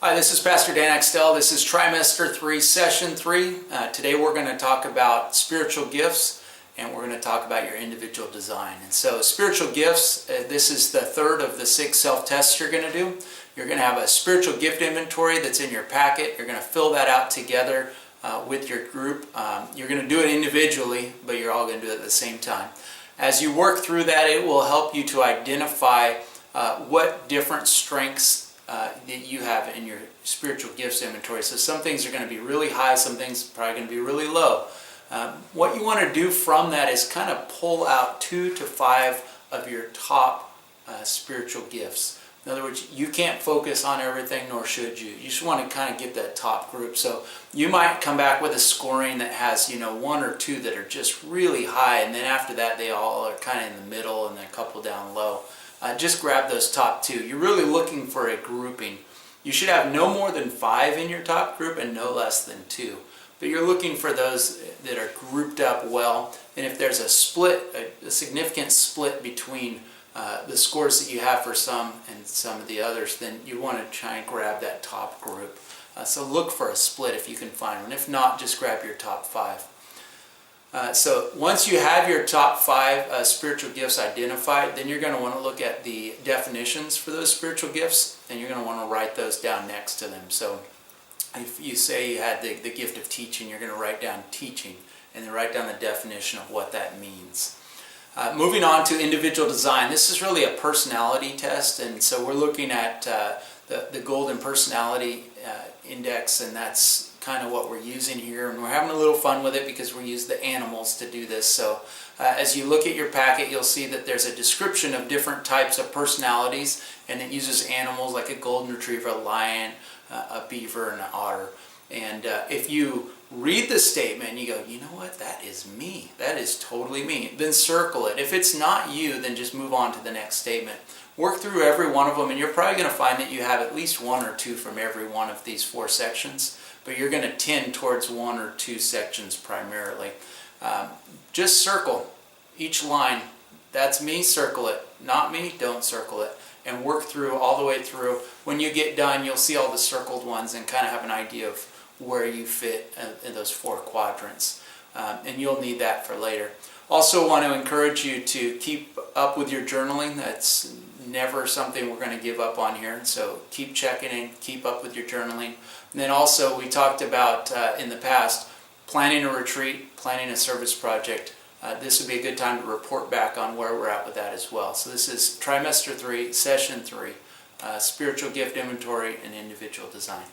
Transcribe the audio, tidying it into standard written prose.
Hi, this is Pastor Dan Axtell. This is Trimester 3, Session 3. Today we're going to talk about spiritual gifts, and we're going to talk about your individual design. And so spiritual gifts, this is the third of the 6 self-tests you're going to do. You're going to have a spiritual gift inventory that's in your packet. You're going to fill that out together with your group. You're going to do it individually, but you're all going to do it at the same time. As you work through that, it will help you to identify what different strengths that you have in your spiritual gifts inventory. So some things are going to be really high, some things are probably going to be really low. What you want to do from that is kind of pull out 2 to 5 of your top spiritual gifts. In other words, you can't focus on everything, nor should you. You just want to kind of get that top group. So you might come back with a scoring that has, 1 or 2 that are just really high, and then after that they all are kind of in the middle and then a couple down low. Just grab those top 2. You're really looking for a grouping. You should have no more than 5 in your top group and no less than 2. But you're looking for those that are grouped up well. And if there's a split, a significant split between the scores that you have for some and some of the others, then you want to try and grab that top group. So look for a split if you can find one. If not, just grab your top 5. So once you have your top 5 spiritual gifts identified, then you're going to want to look at the definitions for those spiritual gifts, and you're going to want to write those down next to them. So if you say you had the gift of teaching, you're going to write down teaching, and then write down the definition of what that means. Moving on to individual design. This is really a personality test, and so we're looking at the Golden Personality Index, and that's kind of what we're using here, and we're having a little fun with it because we use the animals to do this. So as you look at your packet, you'll see that there's a description of different types of personalities, and it uses animals like a golden retriever, a lion, a beaver, and an otter. And if you read the statement and you go, you know what, that is me, that is totally me, then circle it. If it's not you, then just move on to the next statement. Work through every one of them, and you're probably going to find that you have at least 1 or 2 from every one of these 4 sections. But you're going to tend towards 1 or 2 sections primarily. Just circle each line. That's me, circle it. Not me, don't circle it. And work through all the way through. When you get done, you'll see all the circled ones and kind of have an idea of where you fit in those 4 quadrants. And you'll need that for later. Also want to encourage you to keep up with your journaling. That's never something we're going to give up on here. So keep checking in, keep up with your journaling. And then also we talked about in the past planning a retreat, planning a service project. This would be a good time to report back on where we're at with that as well. So this is Trimester 3, Session 3, Spiritual Gift Inventory and Individual Design.